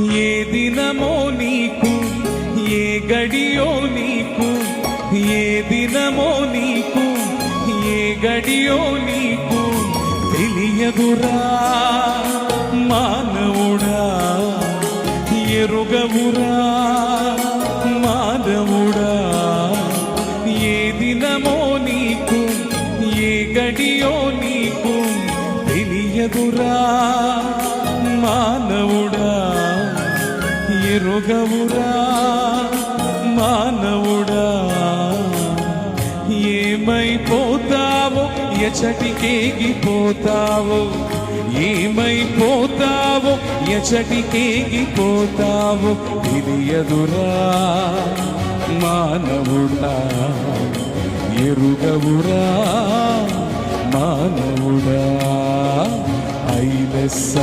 ఏ దినమో నీకు ఏ గడియో నీకు, ఏ దినమో నీకు ఏ గడియో నీకు తెలియదురా మానవుడా, ఎరుగవురా మానవుడా. ఏ దినమో నీకు ఏ గడియో నీకు తెలియదురా మానవుడా, ఎరుగవురా మానవుడా. ఏమైపోతావో ఎచటికేగిపోతావో, ఏమైపోతావో ఎచటికేగిపోతావో తెలియదురా మానవుడా, ఎరుగవురా మానవుడా. ఐలెస్స